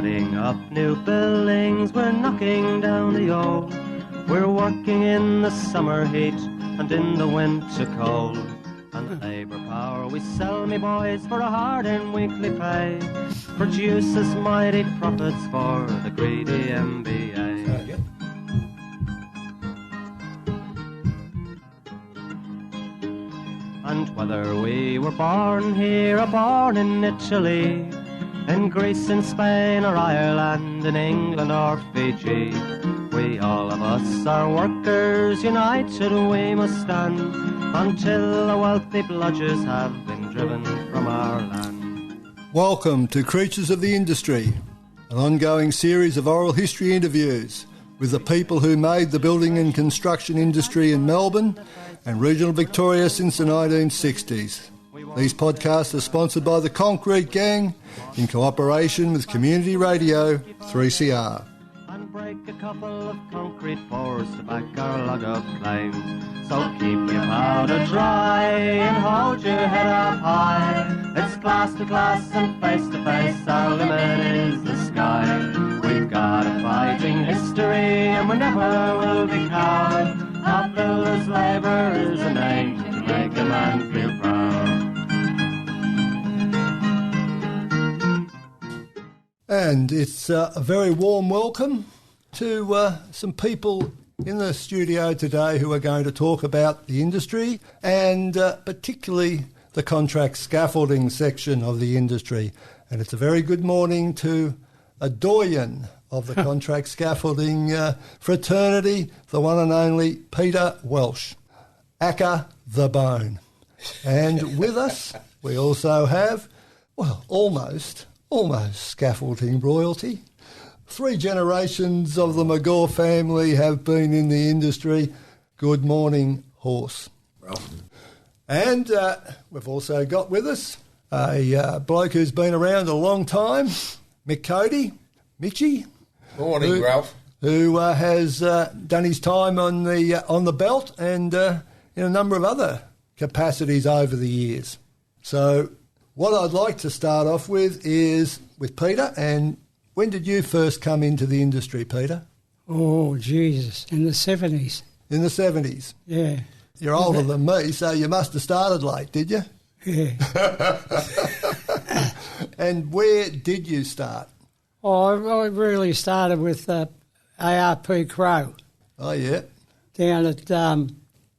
Putting up new buildings, we're knocking down the old. We're working in the summer heat and in the winter cold. And the labour power we sell, me boys, for a hard-earned weekly pay produces mighty profits for the greedy MBA. And whether we were born here or born in Italy, in Greece, in Spain or Ireland, in England or Fiji, we all of us are workers, united we must stand, until the wealthy bludgers have been driven from our land. Welcome to Creatures of the Industry, an ongoing series of oral history interviews with the people who made the building and construction industry in Melbourne and regional Victoria since the 1960s. These podcasts are sponsored by the Concrete Gang in cooperation with Community Radio 3CR. And break a couple of concrete pours to back our log of claims. So keep your powder dry and hold your head up high. It's class to class and face to face, our limit is the sky. We've got a fighting history and we never will be cowed. Our builders' labour is a name to make a man feel proud. And it's a very warm welcome to some people in the studio today who are going to talk about the industry and particularly the contract scaffolding section of the industry. And it's a very good morning to a doyen of the contract scaffolding fraternity, the one and only Peter Welsh, aka The Bone. And with us we also have, well, almost scaffolding royalty. 3 generations of the McGaw family have been in the industry. Good morning, Horse. Ralph. And we've also got with us a bloke who's been around a long time, Mick Cody, Mitchie. Morning, Ralph. Who has done his time on the belt and in a number of other capacities over the years. So what I'd like to start off with is with Peter. And when did you first come into the industry, Peter? Oh, Jesus, in the 70s. In the 70s? Yeah. You're older than me, so you must have started late, did you? Yeah. And where did you start? Oh, I really started with ARP Crow. Oh, yeah. Down at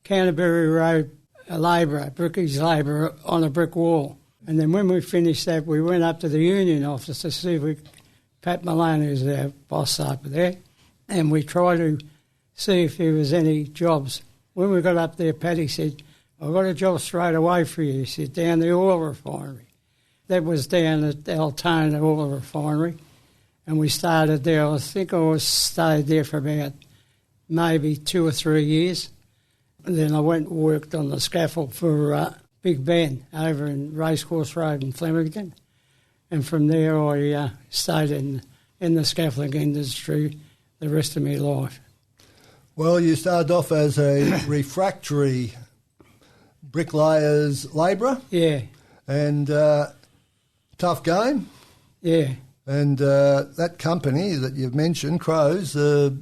Canterbury Road, a labourer, brickies labourer on a brick wall. And then when we finished that, we went up to the union office to see if we, Pat Maloney was our boss over there, and we tried to see if there was any jobs. When we got up there, Paddy said, I've got a job straight away for you. He said, down the oil refinery. That was down at Altona Oil Refinery. And we started there. I think I stayed there for about maybe 2 or 3 years. And then I went and worked on the scaffold for Big Ben over in Racecourse Road in Flemington. And from there I stayed in the scaffolding industry the rest of my life. Well, you started off as a refractory bricklayer's labourer. Yeah. And tough game. Yeah. And that company that you've mentioned, Crows, no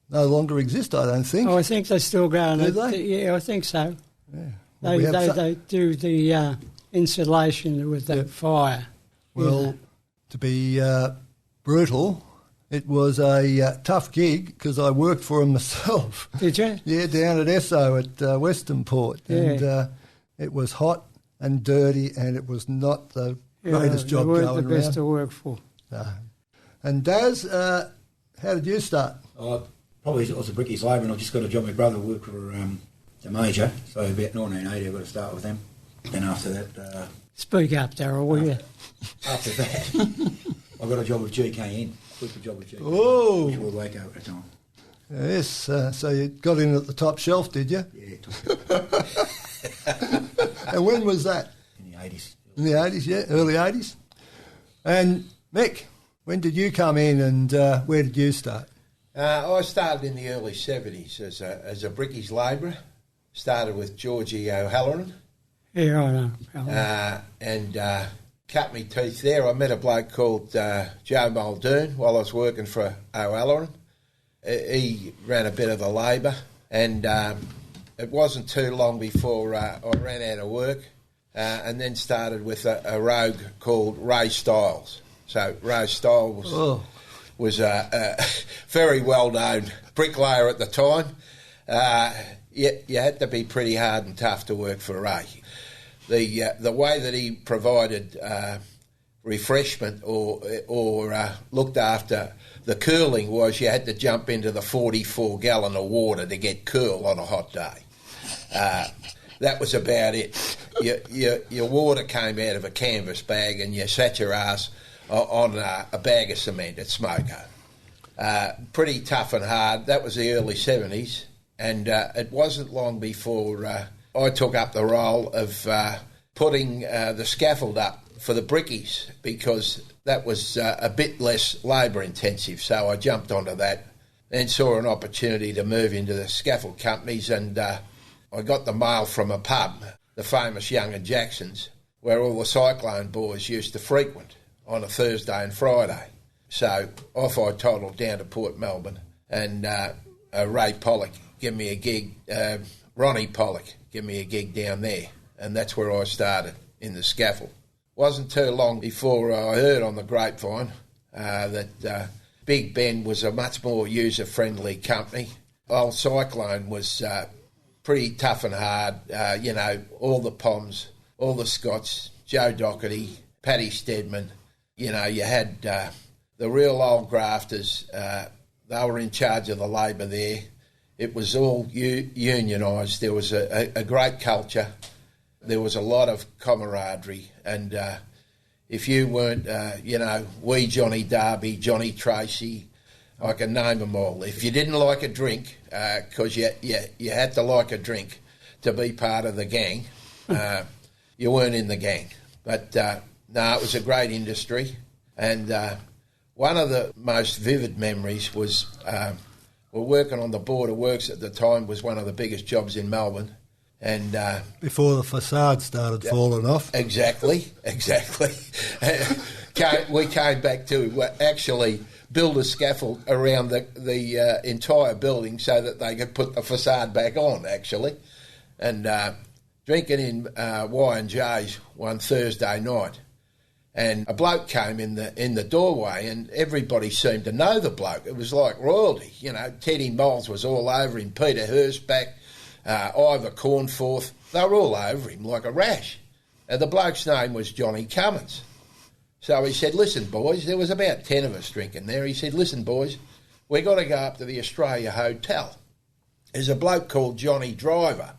longer exist, I don't think. Oh, I think they're still going. Do they? Yeah, I think so. Yeah. Well, They do the insulation with the fire. Well, Yeah. to be brutal, it was a tough gig because I worked for them myself. Did you? Yeah, down at Esso at Western Port. Yeah. And it was hot and dirty and it was not the greatest job going around. The best to work for. And Daz, how did you start? Probably I was a brickies labourer and I just got a job. My brother worked for the major, so about 1980 I got to start with them. Then after that... Speak up, Darryl, will you? After that, I got a job with GKN. Quit the job with GKN. Oh! Which was Waco at the time. Yes, so you got in at the top shelf, did you? Yeah, it took And when was that? in the 80s. In the 80s, yeah, early 80s. And Mick, when did you come in and where did you start? I started in the early 70s as a brickies labourer. Started with Georgie O'Halloran. Yeah, I know. And cut me teeth there. I met a bloke called Joe Muldoon while I was working for O'Halloran. He ran a bit of the labour, and it wasn't too long before I ran out of work, and then started with a rogue called Ray Stiles. So Ray Stiles was a very well-known bricklayer at the time. You had to be pretty hard and tough to work for Ray. The way that he provided refreshment or looked after the cooling was you had to jump into the 44-gallon of water to get cool on a hot day. That was about it. Your water came out of a canvas bag and you sat your ass on a bag of cement at Smoko. Pretty tough and hard. That was the early 70s, and it wasn't long before I took up the role of putting the scaffold up for the brickies, because that was a bit less labour intensive. So I jumped onto that, then saw an opportunity to move into the scaffold companies, and I got the mail from a pub, the famous Young and Jackson's, where all the Cyclone boys used to frequent on a Thursday and Friday. So off I toddled down to Port Melbourne, and Ray Pollock gave me a gig, Ronnie Pollock gave me a gig down there, and that's where I started, in the scaffold. Wasn't too long before I heard on the grapevine that Big Ben was a much more user-friendly company. Old Cyclone was pretty tough and hard, all the Poms, all the Scots, Joe Doherty, Paddy Stedman. You had the real old grafters. They were in charge of the labour there. It was all unionised. There was a great culture. There was a lot of camaraderie, and if you weren't, wee Johnny Darby, Johnny Tracy, I can name them all. If you didn't like a drink, because you had to like a drink to be part of the gang, you weren't in the gang. But no, it was a great industry, and one of the most vivid memories was we're working on the Board of Works at the time. Was one of the biggest jobs in Melbourne. And before the facade started falling off. Exactly. We came back to actually build a scaffold around the entire building so that they could put the facade back on, actually. And drinking in Y&J's one Thursday night, and a bloke came in the doorway, and everybody seemed to know the bloke. It was like royalty, Teddy Moles was all over him, Peter Hurstback, Ivor Cornforth, they were all over him like a rash. And the bloke's name was Johnny Cummins. So he said, listen, boys, there was about 10 of us drinking there. He said, listen, boys, we got to go up to the Australia Hotel. There's a bloke called Johnny Driver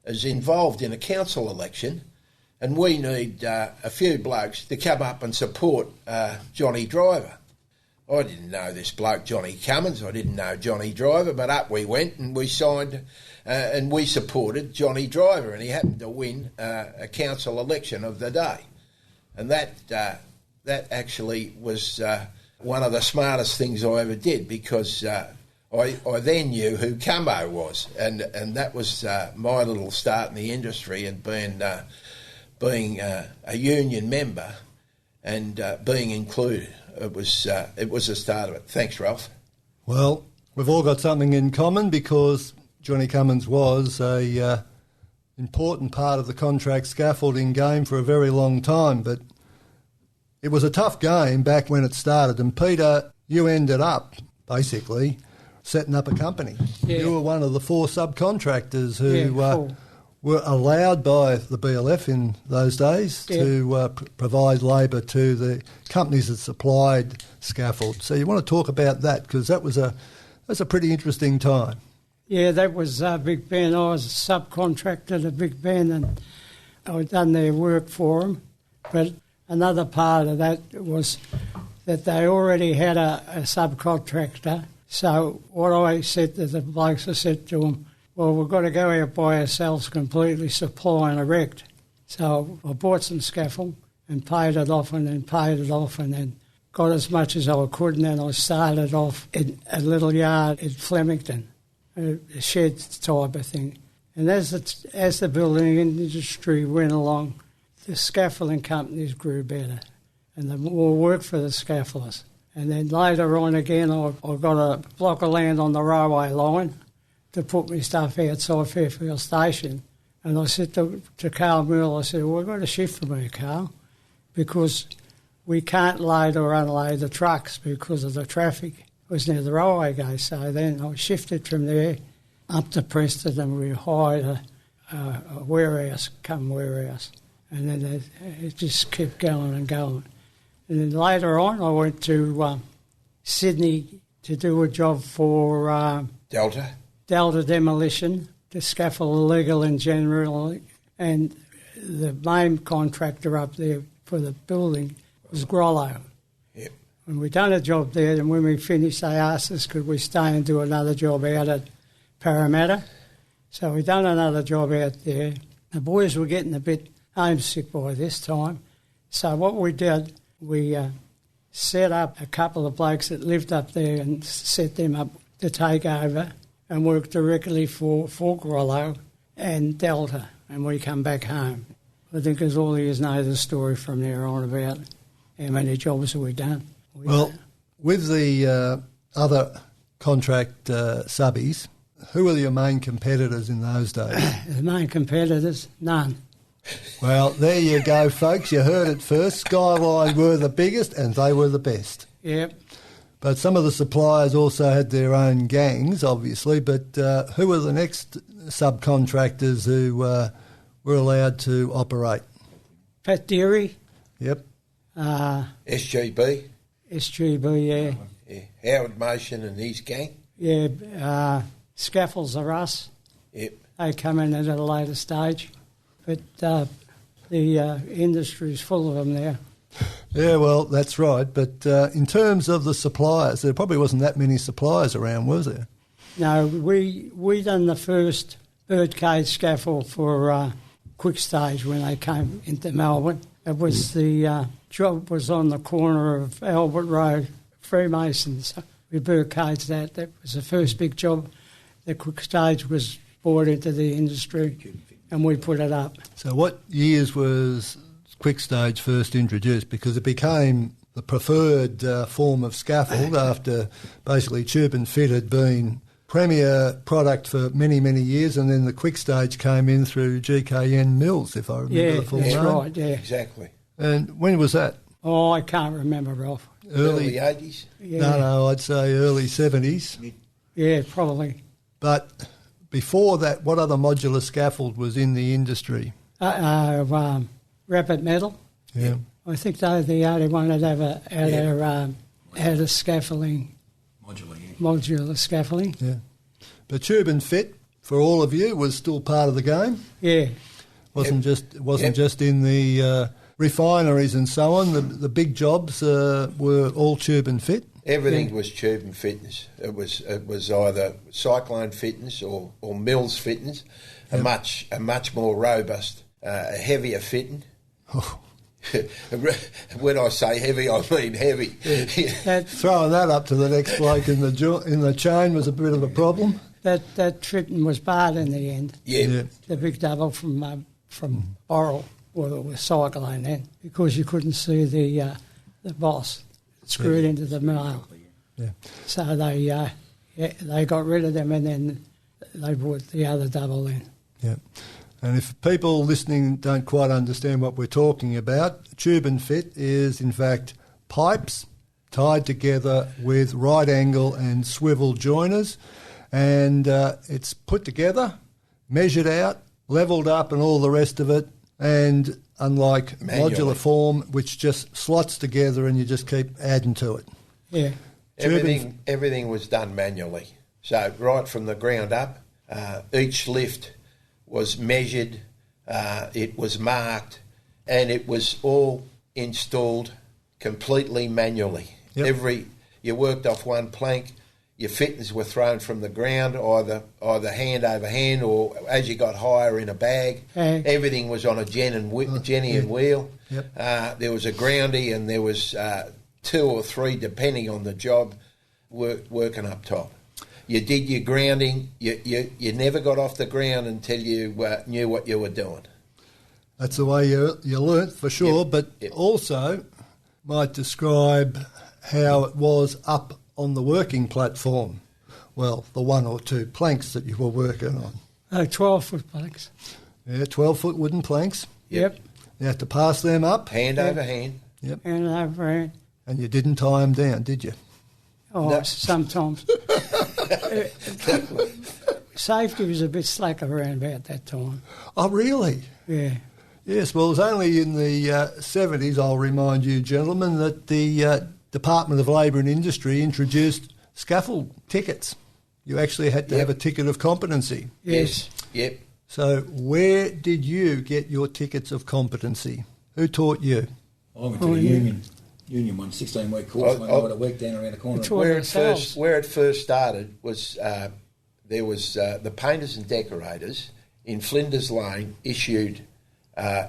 is involved in a council election, and we need a few blokes to come up and support Johnny Driver. I didn't know this bloke, Johnny Cummins. I didn't know Johnny Driver, but up we went and we signed and we supported Johnny Driver, and he happened to win a council election of the day. And that actually was one of the smartest things I ever did, because I then knew who Cumbo was, and that was my little start in the industry, and being a union member and being included. It was the start of it. Thanks, Ralph. Well, we've all got something in common, because Johnny Cummins was a important part of the contract scaffolding game for a very long time, but it was a tough game back when it started. And Peter, you ended up basically setting up a company. Yeah. You were one of the 4 subcontractors who were allowed by the BLF in those days to provide labour to the companies that supplied scaffold. So you want to talk about that, because that's a pretty interesting time. Yeah, that was Big Ben. I was a subcontractor to Big Ben, and I'd done their work for them. But another part of that was that they already had a subcontractor. So what I said to the blokes, I said to them, well, we've got to go out by ourselves, completely supply and erect. So I bought some scaffold and paid it off, and then got as much as I could, and then I started off in a little yard in Flemington, a shed type of thing. And as the building industry went along, the scaffolding companies grew better, and the more work for the scaffolders. And then later on again, I got a block of land on the railway line to put my stuff outside Fairfield Station. And I said to Carl Muir, I said, well, we've got to shift from here, Carl, because we can't load or unload the trucks because of the traffic. It was near the railway gate. So then I shifted from there up to Preston, and we hired a warehouse, and then it just kept going and going. And then later on, I went to Sydney to do a job for Delta Demolition, to scaffold legal in general, and the main contractor up there for the building was Grollo. Yep. And we'd done a job there, and when we finished, they asked us could we stay and do another job out at Parramatta. So we'd done another job out there. The boys were getting a bit homesick by this time. So what we did, we set up a couple of blokes that lived up there and set them up to take over and work directly for Grollo and Delta, and we come back home. I think as all of you know the story from there on about how many jobs have we done. Well, with the other contract subbies, who were your main competitors in those days? The main competitors, none. Well, there you go, folks. You heard it first. Skyline were the biggest and they were the best. Yep. But some of the suppliers also had their own gangs, obviously. But who were the next subcontractors who were allowed to operate? Pat Deary. Yep. SGB. SGB, yeah. Yeah. Howard Motion and his gang. Yeah. Scaffolds are us. Yep. They come in at a later stage. But the industry's full of them now. Yeah, well, that's right. But in terms of the suppliers, there probably wasn't that many suppliers around, was there? No, we done the first birdcage scaffold for Quick Stage when they came into Melbourne. It was the job was on the corner of Albert Road, Freemasons. We birdcaged that. That was the first big job. The Quick Stage was brought into the industry, and we put it up. So what years was Quick Stage first introduced? Because it became the preferred form of scaffold after basically Tube and Fit had been premier product for many, many years, and then the Quick Stage came in through GKN Mills, if I remember the full name. Yeah, that's right, yeah. Exactly. And when was that? Oh, I can't remember, Ralph. Early 80s? Yeah. No, I'd say early 70s. Yeah, probably. But before that, what other modular scaffold was in the industry? Rapid Metal. Yeah. I think they're the only one that ever had a scaffolding. Modular scaffolding. Yeah. But Tube and Fit, for all of you, was still part of the game. Yeah. Wasn't just in the refineries and so on. The big jobs were all Tube and Fit. Everything was Tube and Fitness. It was either Cyclone Fitness or Mills Fitness, a much more robust, heavier fitting. Oh. When I say heavy, I mean heavy. Throwing that up to the next bloke in the chain was a bit of a problem. That fitting was barred in the end. Yeah. The big double from Boral, well, it was Cyclone then, because you couldn't see the boss screwed into the nail. Yeah. So they got rid of them, and then they brought the other double in. Yeah. And if people listening don't quite understand what we're talking about, Tube and Fit is in fact pipes tied together with right angle and swivel joiners, and it's put together, measured out, levelled up and all the rest of it, and unlike modular form, which just slots together and you just keep adding to it. Yeah. Everything was done manually. So right from the ground up, each lift was measured, it was marked, and it was all installed completely manually. Yep. You worked off one plank, your fittings were thrown from the ground, either hand over hand or as you got higher in a bag. Everything was on a Jenny and wheel. Yep. There was a groundy and there was 2 or 3, depending on the job, working up top. You did your grounding. You never got off the ground until you knew what you were doing. That's the way you learnt for sure, Yep, but yep. also might describe how it was up on the working platform. Well, the one or two planks that you were working on. 12-foot planks. Yeah, 12-foot wooden planks. Yep. You had to pass them up, Hand over hand. And overhand. and you didn't tie them down, did you? Oh, No. sometimes. Safety was a bit slack around about that time. Oh, really? Yeah. Yes, well, it was only in the 70s, I'll remind you, gentlemen, that the Department of Labour and Industry introduced scaffold tickets. You actually had to Yep. have a ticket of competency. Yes. Yep. So where did you get your tickets of competency? Who taught you? I went to the union one, 16-week course, when I would have worked down around the corner. It's what- ourselves. Where it first started was there was the painters and decorators in Flinders Lane issued.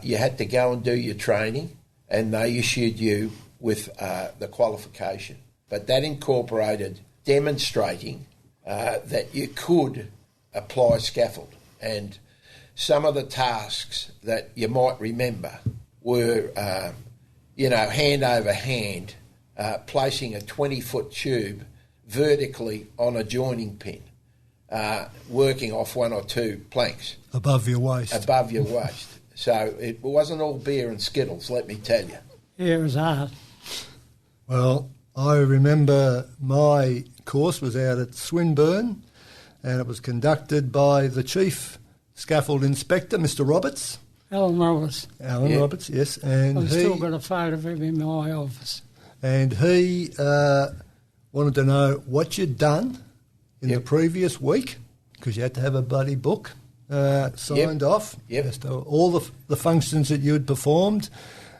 You had to go and do your training, and they issued you with the qualification. But that incorporated demonstrating that you could apply scaffold. And some of the tasks that you might remember were, hand over hand, placing a 20-foot tube vertically on a joining pin, working off one or two planks Above your waist. above your waist. So it wasn't all beer and Skittles, let me tell you. Yeah, it was hard. Well, I remember my course was out at Swinburne, and it was conducted by the Chief Scaffold Inspector, Mr. Roberts. Alan Roberts. Alan Yeah. Roberts, yes. And I've still got a photo of him in my office. And he wanted to know what you'd done in the previous week, because you had to have a bloody book signed off as to all the functions that you'd performed.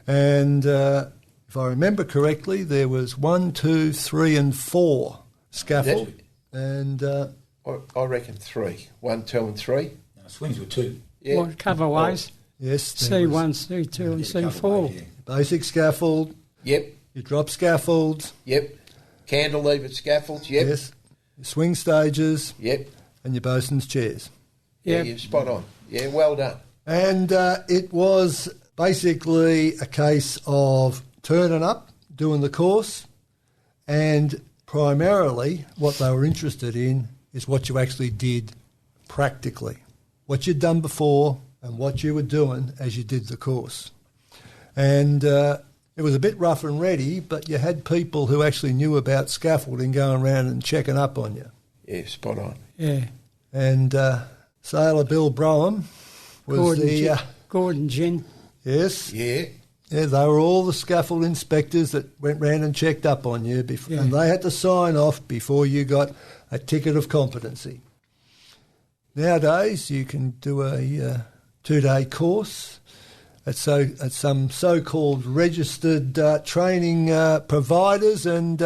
And if I remember correctly, there was 1, 2, 3 and 4 scaffold. And I reckon 3. 1, 2 and 3. No, swings were 2. Yeah. What coverways? yes, there was C1, C2 and Yeah, C4. coverways, yeah. basic scaffold, Yep. your drop scaffolds, Yep. Cantilevered scaffolds. Yep. yes, your swing stages, Yep. and your bosun's chairs. Yeah, Yep. you're spot on. Yeah, well done. And it was basically a case of turning up, doing the course, and primarily what they were interested in is what you actually did practically, what you'd done before and what you were doing as you did the course. And it was a bit rough and ready, but you had people who actually knew about scaffolding going around and checking up on you. Yeah, spot on. Yeah. And Sailor Bill Broham was Gordon Gin. yes, Yeah. yeah, they were all the scaffold inspectors that went round and checked up on you, and they had to sign off before you got a ticket of competency. Nowadays, you can do a 2-day course at some so-called registered training providers, and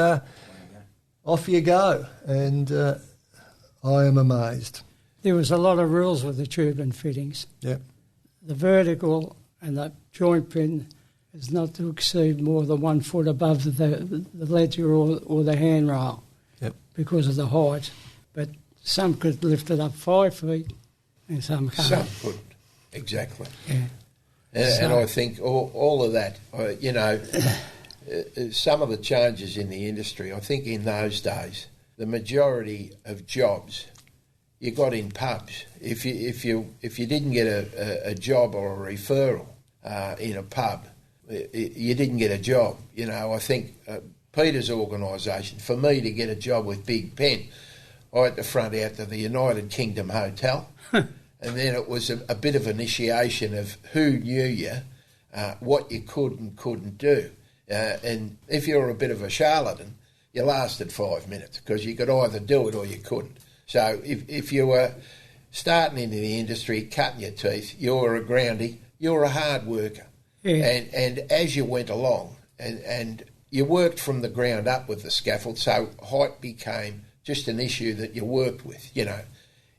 off you go. And I am amazed. There was a lot of rules with the tube and fittings. Yep. The vertical and the joint pin is not to exceed more than 1 foot above the ledger or the handrail. Yep. Because of the height. But some could lift it up 5 feet and some can't. Some couldn't. Exactly. Yeah. And I think all of that, some of the changes in the industry, I think in those days, the majority of jobs you got in pubs. If you didn't get a job or a referral in a pub, you didn't get a job. I think Peter's organisation, for me to get a job with Big Pen, I had to front out to the United Kingdom Hotel. And then it was a bit of initiation of who knew you, what you could and couldn't do. And if you were a bit of a charlatan, you lasted 5 minutes because you could either do it or you couldn't. So if you were starting into the industry, cutting your teeth, you were a groundie, you were a hard worker. Yeah. And as you went along, and you worked from the ground up with the scaffold, so height became just an issue that you worked with,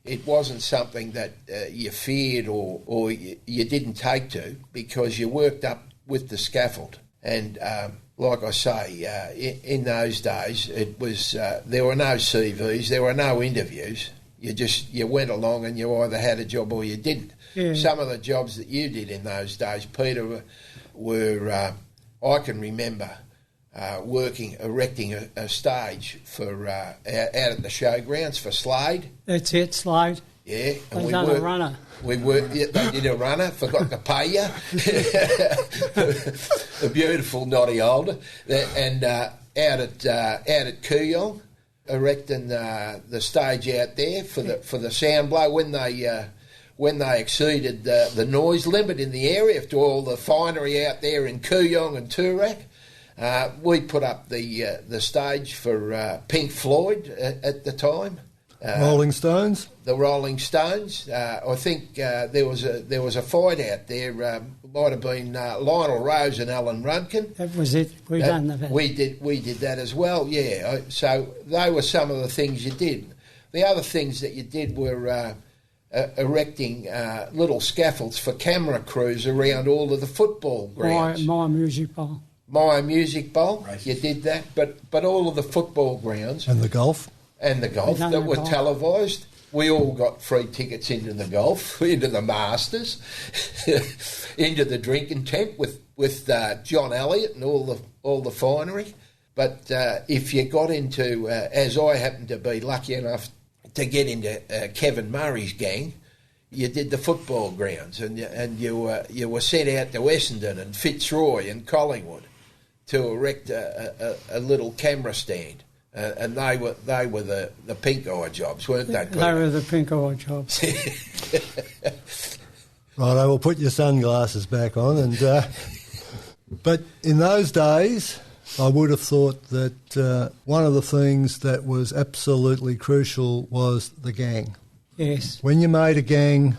It wasn't something that you feared or you didn't take to, because you worked up with the scaffold. And like I say, in those days, it was there were no CVs, there were no interviews. You went along and you either had a job or you didn't. some of the jobs that you did in those days, Peter, were I can remember erecting a stage for out at the showgrounds for Slade. That's it, Slade. Yeah, and They done a runner. They did a runner. Forgot to pay you. A beautiful knotty older, and out at Kooyong, erecting the stage out there for the sound blow when they exceeded the noise limit in the area to all the finery out there in Kooyong and Toorak. We put up the stage for Pink Floyd at the time. Rolling Stones? The Rolling Stones. I think there was a fight out there. Might have been Lionel Rose and Alan Rudkin. That was it. We done that. We did that as well. Yeah. So they were some of the things you did. The other things that you did were erecting little scaffolds for camera crews around all of the football grounds. My Music Bowl. My Music Bowl. You did that, but all of the football grounds And the golf? and the golf that were televised. We all got free tickets into the golf, into the Masters, into the drinking tent with John Elliott and all the finery. But if you got into, as I happened to be lucky enough to get into Kevin Murray's gang, you did the football grounds, and you were sent out to Essendon and Fitzroy and Collingwood to erect a little camera stand. And they were the pink eye jobs, weren't they, Peter? They were the pink eye jobs. Right, I will put your sunglasses back on. And but in those days, I would have thought that one of the things that was absolutely crucial was the gang. Yes. When you made a gang,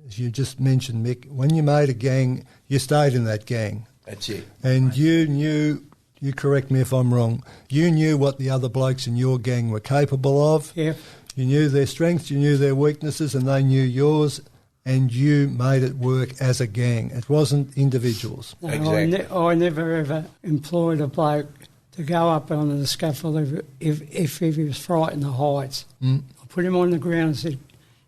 as you just mentioned, Mick, when you made a gang, you stayed in that gang. That's it. And you knew, you correct me if I'm wrong, you knew what the other blokes in your gang were capable of. Yep. You knew their strengths, you knew their weaknesses, and they knew yours, and you made it work as a gang. It wasn't individuals. No, Exactly. I never ever employed a bloke to go up on the scaffold if he was frightened of heights. I put him on the ground and said,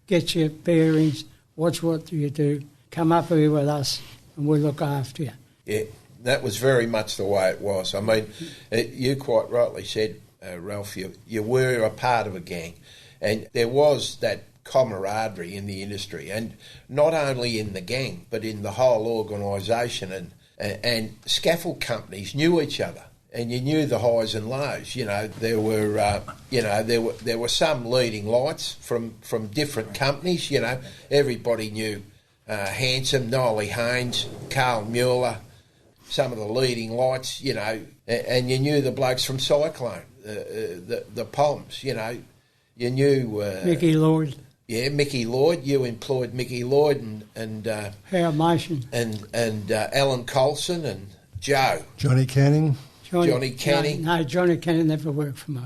get your bearings, watch what you do, come up here with us and we'll look after you. Yeah, that was very much the way it was. I mean, you quite rightly said, Ralph, you were a part of a gang, and there was that camaraderie in the industry, and not only in the gang, but in the whole organisation, and scaffold companies knew each other, and you knew the highs and lows. You know, there were some leading lights from different companies. You know, everybody knew Hanson, Nolly Haynes, Carl Mueller, some of the leading lights. You know, and you knew the blokes from Cyclone, the Poms. You know, you knew Mickey Lloyd. Yeah, Mickey Lloyd. You employed Mickey Lloyd and Howard Mason. and Alan Colson and Joe. Johnny Canning? Johnny Canning. No, Johnny Canning never worked for me.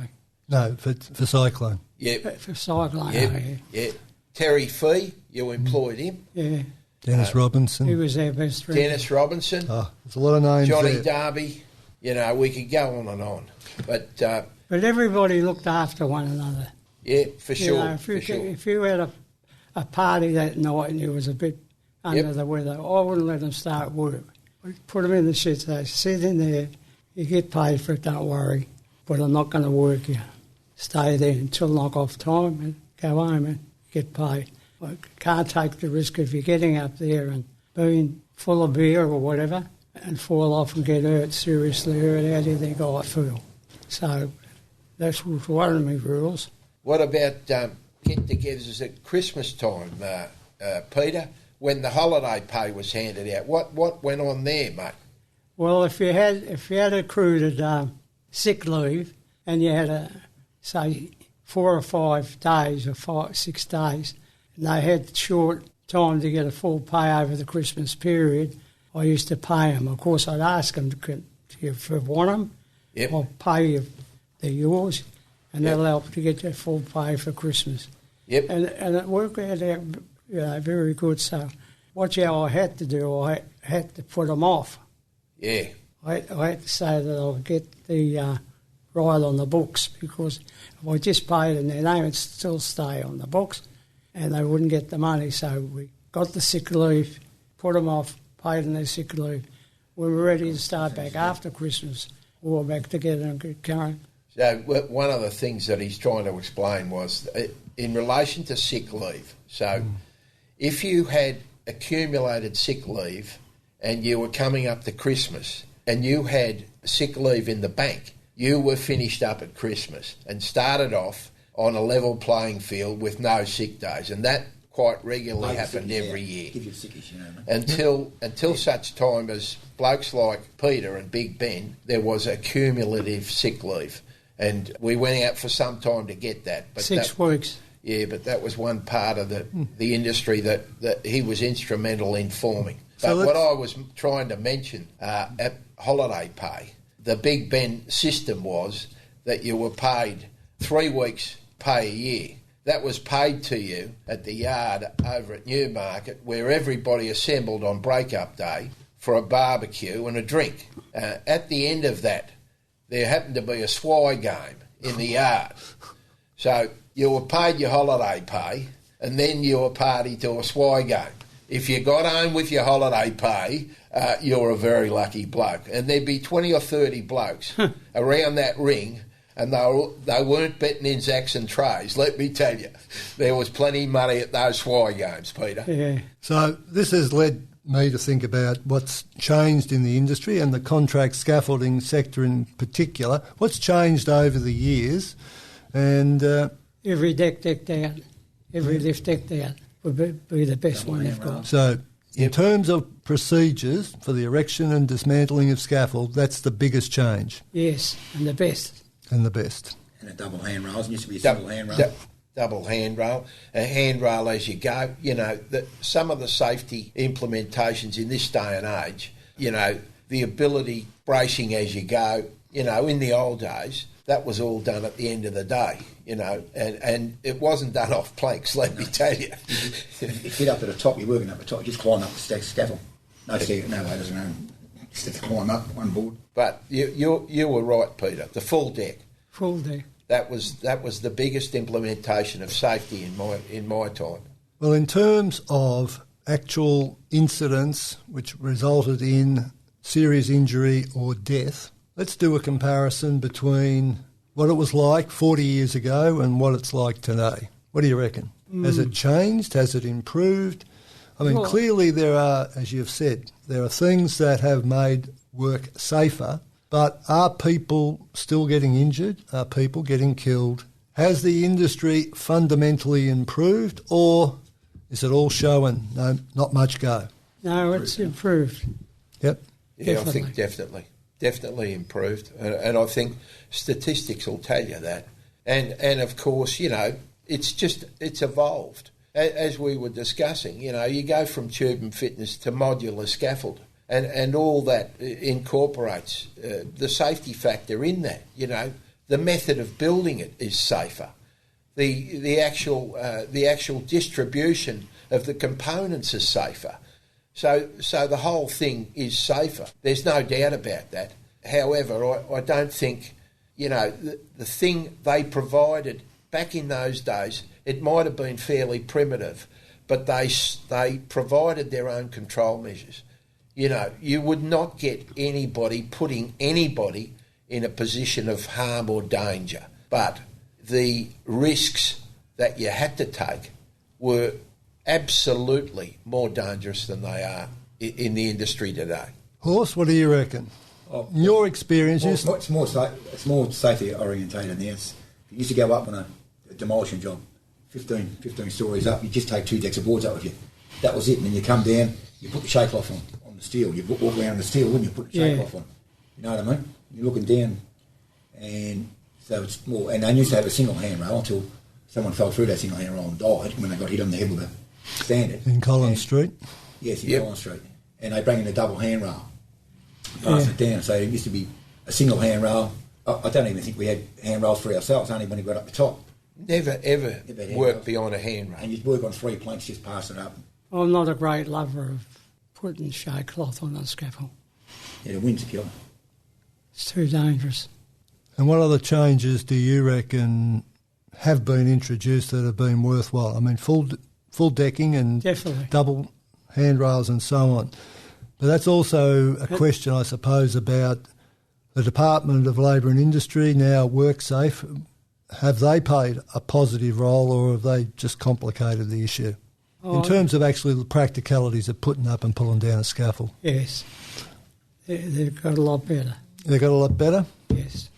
No, for Cyclone. Yeah, For Cyclone, yeah. Terry Fee, you employed him. yeah. Dennis Robinson. He was our best friend. Dennis Robinson, Oh, there's a lot of names Johnny there. Derby. You know, we could go on and on. But, But everybody looked after one another. yeah, for You sure. know, For sure. if you had a party that night and you was a bit under the weather, I wouldn't let them start work. We'd put them in the shit, say, sit in there, you get paid for it, don't worry, but I'm not going to work you. Stay there until knock-off time and go home and get paid. I can't take the risk of you getting up there and being full of beer or whatever and fall off and get hurt, seriously hurt. How do you think I feel? So that's one of my rules. What about get-togethers at Christmas time, Peter, when the holiday pay was handed out? What went on there, mate? Well, if you had accrued sick leave and you had say 4 or 5 days or 6 days, and they had short time to get a full pay over the Christmas period, I used to pay them. Of course, I'd ask them if you want them, Yep. I'll pay you. They're yours, and Yep. that'll help to get your full pay for Christmas. Yep. And it worked out very good. So what I had to do, I had to put them off. Yeah. I had to say that I'll get the right on the books, because if I just paid them, their name would still stay on the books and they wouldn't get the money. So got the sick leave, put them off, paid them their sick leave. We were ready to start back after Christmas. We were back together and get going. So one of the things that he's trying to explain was in relation to sick leave. So if you had accumulated sick leave and you were coming up to Christmas and you had sick leave in the bank, you were finished up at Christmas and started off on a level playing field with no sick days. And that quite regularly happened every year. Give you sickies, you know, mate. Until such time as blokes like Peter and Big Ben, there was a cumulative sick leave. And we went out for some time to get that. But 6 weeks. Yeah, but that was one part of the industry that he was instrumental in forming. But what I was trying to mention, at holiday pay, the Big Ben system was that you were paid 3 weeks pay a year. That was paid to you at the yard over at Newmarket, where everybody assembled on break-up day for a barbecue and a drink. At the end of that, there happened to be a swai game in the yard. So you were paid your holiday pay, and then you were party to a swai game. If you got home with your holiday pay, you're a very lucky bloke. And there'd be 20 or 30 blokes around that ring, and they weren't betting in Zacks and trays, let me tell you. There was plenty of money at those swai games, Peter. Yeah. So this has led me to think about what's changed in the industry and the contract scaffolding sector in particular. What's changed over the years? And Every deck decked out, every lift decked out would be the best one they've got. so in terms of procedures for the erection and dismantling of scaffold, that's the biggest change Yes, and the best. and the best. And a double handrail. It used to be a single handrail. Double handrail, a handrail as you go. You know, some of the safety implementations in this day and age, you know, the ability bracing as you go, you know, in the old days, that was all done at the end of the day, you know, and it wasn't done off planks, let me tell you. You get up to the top, you're working up the top, you just climb up the scaffold. No way, doesn't know. Just have to climb up one board. But you were right, Peter. The full deck. Full deck. That was the biggest implementation of safety in my time. Well, in terms of actual incidents which resulted in serious injury or death, let's do a comparison between what it was like 40 years ago and what it's like today. What do you reckon? Has it changed? Has it improved? I mean, clearly there are, as you've said, there are things that have made work safer, but are people still getting injured? Are people getting killed? Has the industry fundamentally improved, or is it all show and not much go? No, it's improved. Yep. Yeah, I think definitely improved, and I think statistics will tell you that. And of course, you know, it's evolved. As we were discussing, you know, you go from tube and fitness to modular scaffold, and all that incorporates the safety factor in that. You know, the method of building it is safer. The actual distribution of the components is safer. So the whole thing is safer. There's no doubt about that. However, I don't think, you know, the thing they provided back in those days, it might have been fairly primitive, but they provided their own control measures. You know, you would not get anybody putting anybody in a position of harm or danger, but the risks that you had to take were absolutely more dangerous than they are in the industry today. Horse, what do you reckon? In your experience, it's more safety orientated now. You used to go up on a demolition job, 15 stories up, you just take 2 decks of boards up with you. That was it, and then you come down, you put the shake cloth on the steel, you walk around the steel and you put the shake cloth on. You know what I mean? You're looking down, and so it's more, and they used to have a single handrail until someone fell through that single handrail and died when they got hit on the head with a standard. In Collins Street? Yes, in Collins Street. And they bring in a double handrail, pass it down. So it used to be a single handrail. I don't even think we had handrails for ourselves, only when we got up the top. Never, ever work beyond a handrail. And you'd work on 3 planks, just pass it up. I'm not a great lover of putting shade cloth on a scaffold. Yeah, the wind's a killer. It's too dangerous. And what other changes do you reckon have been introduced that have been worthwhile? I mean, full full decking and Definitely. double handrails and so on. But that's also a question, I suppose, about the Department of Labour and Industry, now WorkSafe. Have they played a positive role, or have they just complicated the issue? In terms of actually the practicalities of putting up and pulling down a scaffold. Yes. They've got a lot better. They got a lot better? Yes.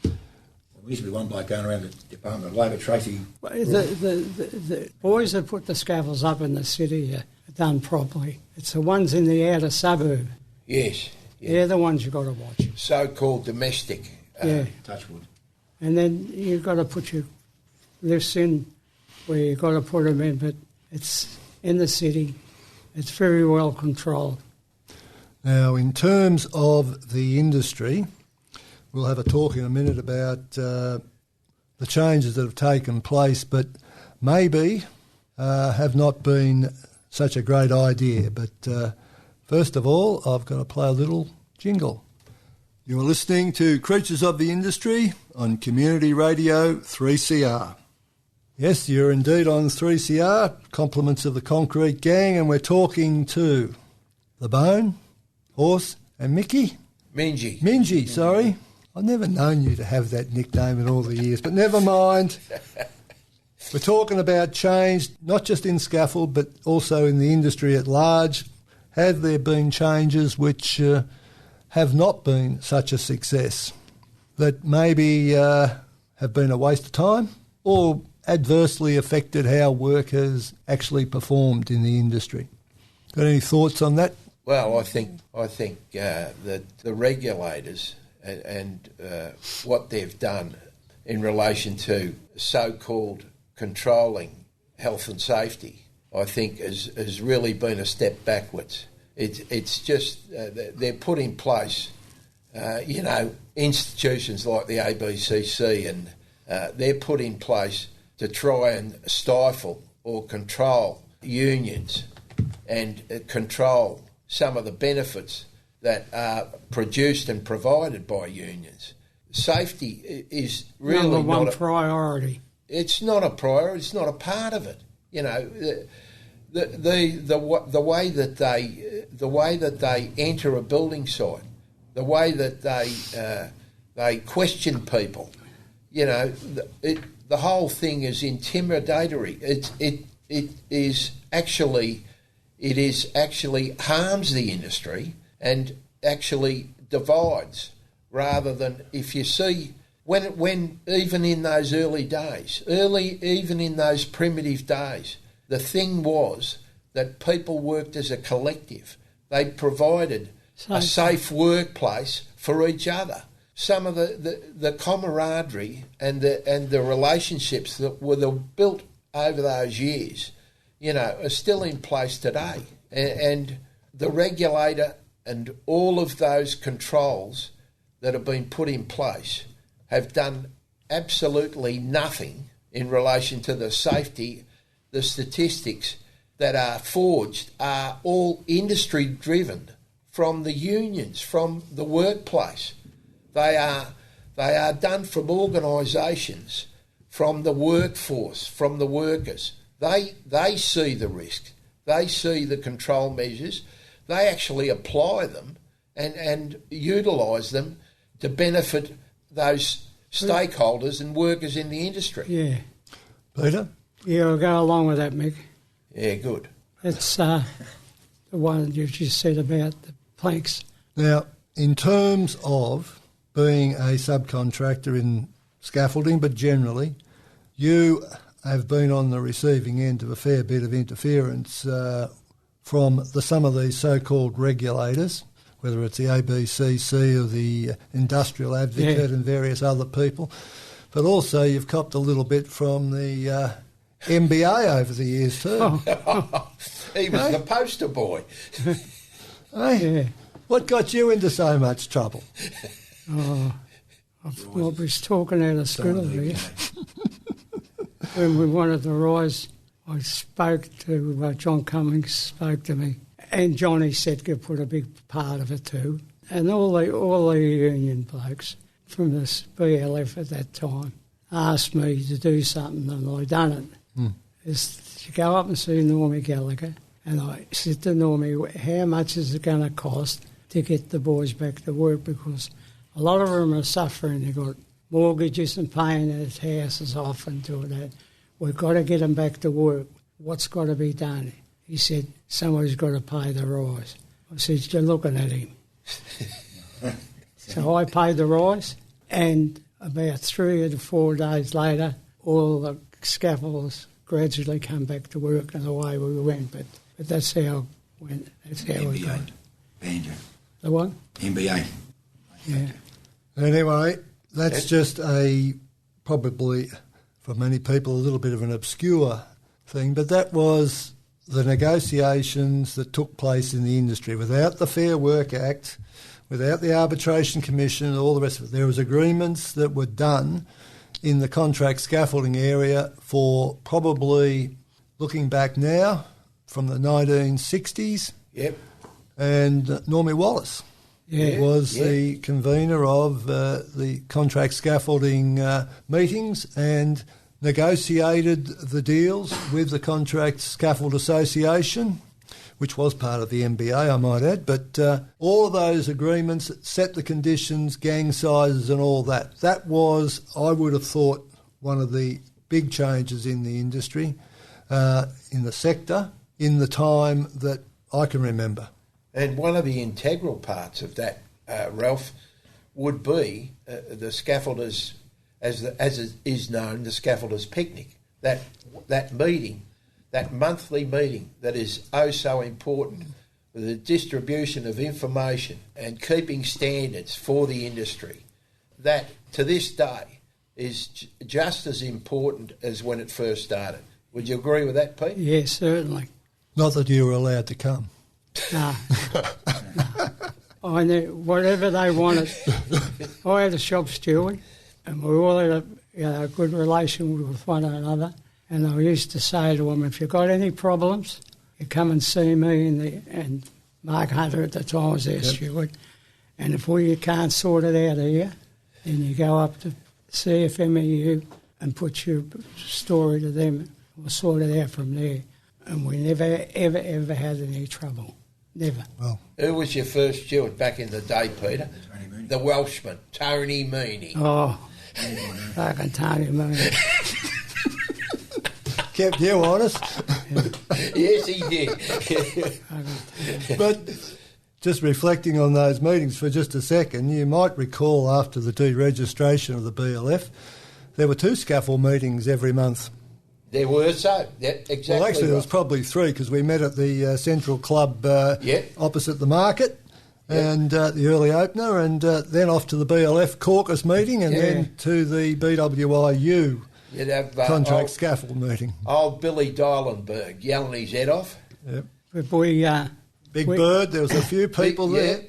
We used to be one bloke going around the Department of Labour, Tracy. The boys that put the scaffolds up in the city are done properly. It's the ones in the outer suburb. Yes. Yeah. They're the ones you've got to watch. So-called domestic. Yeah. Touchwood. And then you've got to put your lifts in where you've got to put them in, but it's in the city. It's very well controlled. Now, in terms of the industry, we'll have a talk in a minute about the changes that have taken place, but maybe have not been such a great idea. But first of all, I've got to play a little jingle. You're listening to Creatures of the Industry on Community Radio 3CR. Yes, you're indeed on 3CR, compliments of the Concrete Gang, and we're talking to The Bone, Horse and Mickey? Mingy, sorry. I've never known you to have that nickname in all the years, but never mind. We're talking about change, not just in scaffold, but also in the industry at large. Have there been changes which have not been such a success, that maybe have been a waste of time or adversely affected how work has actually performed in the industry? Got any thoughts on that? Well, I think that the regulators and what they've done in relation to so-called controlling health and safety, I think has really been a step backwards. It's just they're put in place, institutions like the ABCC, and they're put in place to try and stifle or control unions and control some of the benefits that are produced and provided by unions. Safety is really number one not priority. It's not a priority. It's not a part of it. The way that they enter a building site, the way that they question people, the whole thing is intimidatory. It actually harms the industry and actually divides, rather than, if you see, when even in those early days, even in those primitive days, the thing was that people worked as a collective. They provided a safe workplace for each other. Some of the camaraderie and the relationships that were built over those years, are still in place today. And the regulator and all of those controls that have been put in place have done absolutely nothing in relation to the safety. The statistics that are forged are all industry driven from the unions, from the workplace. They are done from organisations, from the workforce, from the workers. They see the risk. They see the control measures. They actually apply them and utilise them to benefit those stakeholders and workers in the industry. Yeah. Peter? Yeah, I'll go along with that, Mick. Yeah, good. It's the one you just said about the planks. Now, in terms of being a subcontractor in scaffolding, but generally, you have been on the receiving end of a fair bit of interference from some of these so-called regulators, whether it's the ABCC or the Industrial Advocate and various other people. But also you've copped a little bit from the MBA over the years too. He was the poster boy. Hey, Yeah. what got you into so much trouble? I was talking out of school here. When we wanted to rise, I spoke to John Cummings, spoke to me, and Johnny Setka put a big part of it too, and all the union blokes from this BLF at that time asked me to do something, and I done it. is to go up and see Normie Gallagher, and I said to Normie, how much is it going to cost to get the boys back to work, because a lot of them are suffering. They've got mortgages and paying their houses off and all that. We've got to get them back to work. What's got to be done? He said, somebody's got to pay the rise. I said, you're looking at him. So I paid the rise, and about 3 to 4 days later, all the scaffolders gradually come back to work, and away we went. But that's how it went. That's how we got. Banjo. The what? NBA. Yeah. Anyway, that's just probably for many people a little bit of an obscure thing, but that was the negotiations that took place in the industry. Without the Fair Work Act, without the Arbitration Commission and all the rest of it, there was agreements that were done in the contract scaffolding area for probably, looking back now, from the 1960s. Yep. And Normie Wallace was Yeah. the convener of the contract scaffolding meetings and negotiated the deals with the Contract Scaffold Association, which was part of the MBA, I might add. But all of those agreements set the conditions, gang sizes and all that. That was, I would have thought, one of the big changes in the industry, in the sector, in the time that I can remember. And one of the integral parts of that, Ralph, would be the scaffolders, as it is known, the scaffolders' picnic. That meeting, that monthly meeting that is oh so important for the distribution of information and keeping standards for the industry. That, to this day, is just as important as when it first started. Would you agree with that, Pete? Yes, certainly. Not that you were allowed to come. No. I knew whatever they wanted. I had a shop steward, and we all had a good relation with one another. And I used to say to them, if you've got any problems, you come and see me. And Mark Hunter at the time was our steward. And if you can't sort it out here, then you go up to CFMEU and put your story to them. We'll sort it out from there. And we never, ever had any trouble. Never. Well, Who was your first steward back in the day, Peter? Tony Mooney. The Welshman, Tony Meaney. Oh, fucking Tony Mooney. kept you honest. Yes, he did. But just reflecting on those meetings for just a second, you might recall after the deregistration of the BLF, there were 2 scaffold meetings every month. There were so. Yeah, exactly. Well, actually, there was right. probably 3 because we met at the Central Club opposite the market and the early opener, and then off to the BLF caucus meeting, and then to the BWIU You'd have contract scaffold meeting. old Billy Dylenberg yelling his head off. Yep. But we, Big Bird, there was a few people there.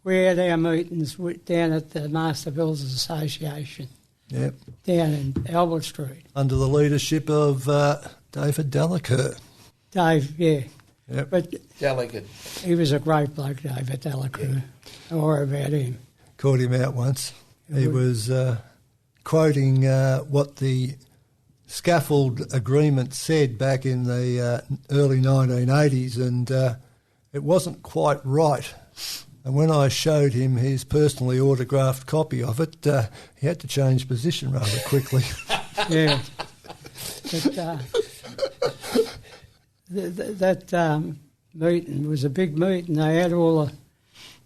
we had our meetings down at the Master Builders Association, Yep. down in Albert Street. Under the leadership of David Delacour. Dave, yeah. Yep. But Delicate. he was a great bloke, David Delacour. Don't worry about him. Caught him out once. He was quoting what the scaffold agreement said back in the early 1980s, and it wasn't quite right. And when I showed him his personally autographed copy of it, he had to change position rather quickly. Yeah. But that meeting was a big meeting. They had all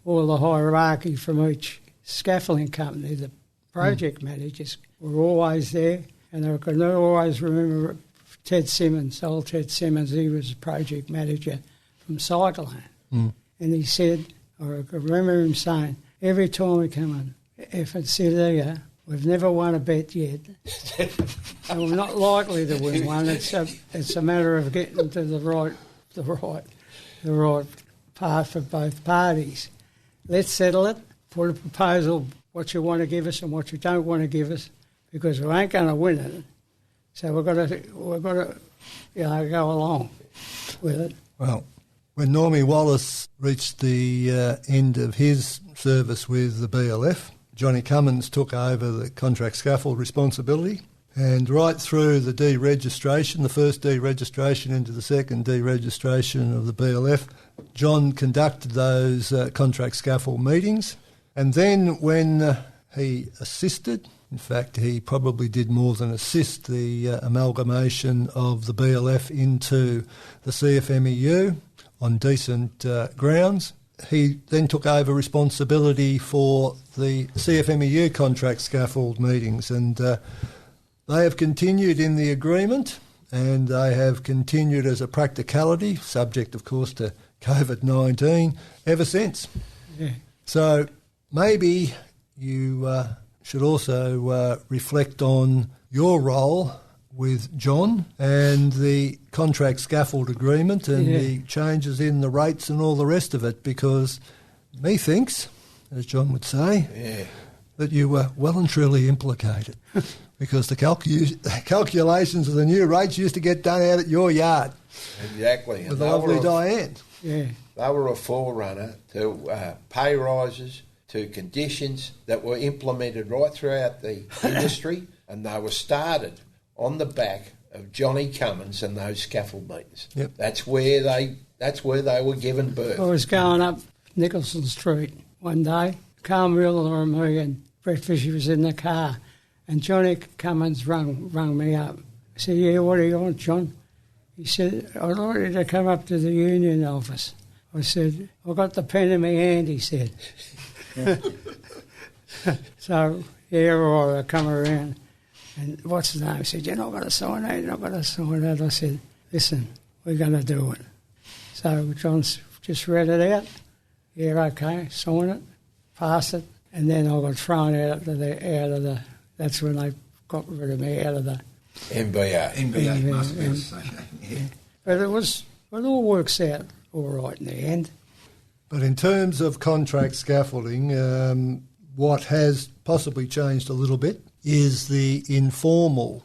the hierarchy from each scaffolding company. The project managers were always there, and I can always remember Ted Simmons, old Ted Simmons. He was a project manager from Cyclone, and he said, or I can remember him saying, every time we come in, if it's here, we've never won a bet yet, and we're not likely to win one. It's a matter of getting to the right path for both parties. Let's settle it. Put a proposal, what you want to give us and what you don't want to give us, because we ain't going to win it. So we've got to go along with it. Well, when Normie Wallace reached the end of his service with the BLF, Johnny Cummins took over the contract scaffold responsibility, And right through the deregistration, the first deregistration into the second deregistration of the BLF, John conducted those contract scaffold meetings. And then when he assisted, in fact he probably did more than assist the amalgamation of the BLF into the CFMEU on decent grounds, he then took over responsibility for the CFMEU contract scaffold meetings, and they have continued in the agreement, and they have continued as a practicality, subject of course to COVID-19, ever since. Yeah. So maybe you should also reflect on your role with John and the contract scaffold agreement and the changes in the rates and all the rest of it, because methinks, as John would say, that you were well and truly implicated because the calculations of the new rates used to get done out at your yard. Exactly. With the lovely Diane. Yeah. They were a forerunner to pay rises, to conditions that were implemented right throughout the industry, and they were started on the back of Johnny Cummins and those scaffold meetings. Yep. That's where they were given birth. I was going up Nicholson Street one day. Carl Mueller and me and Brett Fisher was in the car, and Johnny Cummins rang me up. I said, "Yeah, what do you want, John?" He said, "I'd like you to come up to the union office." I said, "I've got the pen in my hand," he said. So, yeah, all right, I come around. And what's his name? He said, "You're not going to sign that, you're not going to sign that." I said, "Listen, we're going to do it." So John's just read it out. Yeah, okay, sign it, pass it. And then I got thrown out of the that's when they got rid of me, out of the NBA. Master Builders Association. Yeah. But it all works out all right in the end. But in terms of contract scaffolding, what has possibly changed a little bit is the informal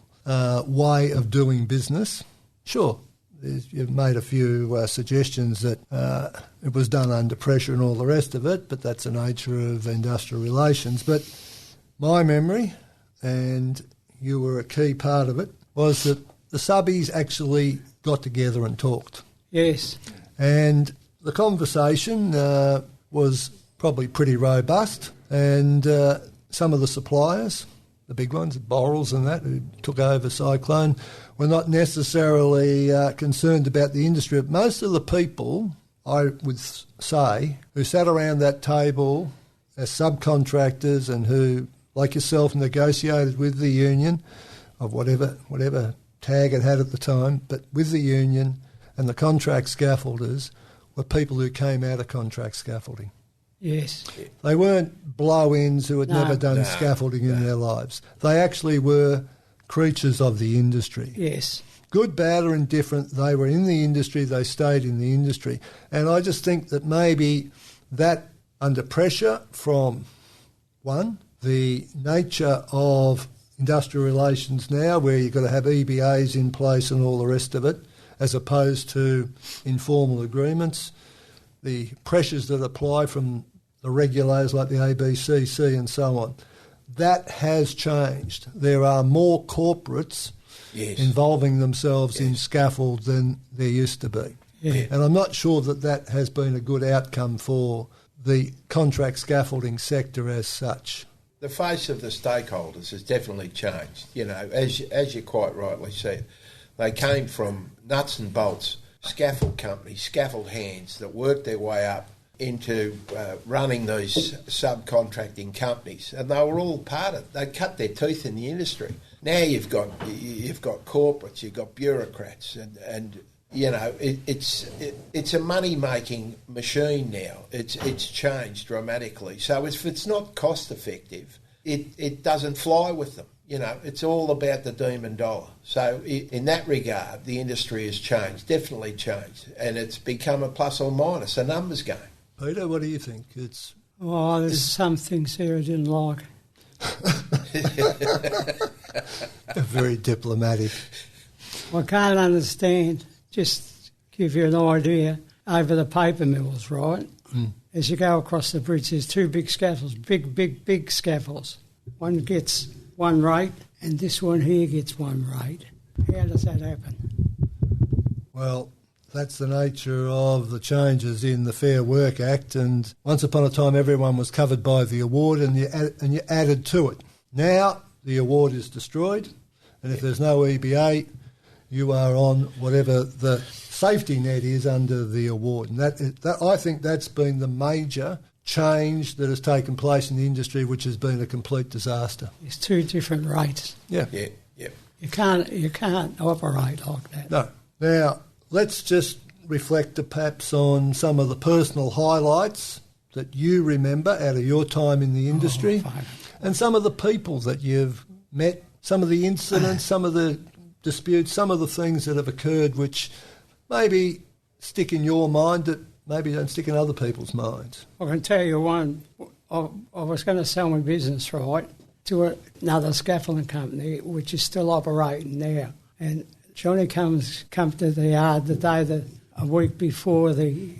way of doing business. Sure, you've made a few suggestions that it was done under pressure and all the rest of it, but that's the nature of industrial relations. But my memory, and you were a key part of it, was that the subbies actually got together and talked. Yes. And the conversation was probably pretty robust, and some of the suppliers, the big ones, Borrells and that, who took over Cyclone, were not necessarily concerned about the industry. But most of the people, I would say, who sat around that table as subcontractors and who, like yourself, negotiated with the union of whatever tag it had at the time, but with the union and the contract scaffolders, were people who came out of contract scaffolding. Yes. They weren't blow-ins who had never done scaffolding in their lives. They actually were creatures of the industry. Yes. Good, bad or indifferent, they were in the industry, they stayed in the industry. And I just think that maybe that under pressure from, one, the nature of industrial relations now, where you've got to have EBAs in place and all the rest of it, as opposed to informal agreements, the pressures that apply from the regulators like the ABCC and so on, that has changed. There are more corporates involving themselves in scaffold than there used to be. Yeah. And I'm not sure that has been a good outcome for the contract scaffolding sector as such. The face of the stakeholders has definitely changed. You know, as you quite rightly said, they came from nuts and bolts scaffold companies, scaffold hands that worked their way up into running these subcontracting companies, and they were all part of it. They cut their teeth in the industry. Now you've got corporates, you've got bureaucrats, and you know it's a money making machine now. It's changed dramatically. So if it's not cost effective, it doesn't fly with them. You know, it's all about the demon dollar. So in that regard, the industry has changed, definitely changed, and it's become a plus or minus, a numbers game. Peter, what do you think? There's some things here I didn't like. Very diplomatic. I can't understand, just give you an idea, over the paper mills, right? As you go across the bridge, there's two big scaffolds, big scaffolds. One gets one rate and this one here gets one rate. How does that happen? Well, that's the nature of the changes in the Fair Work Act, and once upon a time everyone was covered by the award and you added to it. Now the award is destroyed, and if there's no EBA, you are on whatever the safety net is under the award. And that I think that's been the major change that has taken place in the industry, which has been a complete disaster. There's two different rates. Yeah. Yeah, yeah. You can't operate like that. No. Now, let's just reflect perhaps on some of the personal highlights that you remember out of your time in the industry, Fine. and some of the people that you've met, some of the incidents, some of the disputes, some of the things that have occurred which maybe stick in your mind that maybe don't stick in other people's minds. I can tell you one. I was going to sell my business, right, to another scaffolding company, which is still operating now. And Johnny come to the yard the day a week before the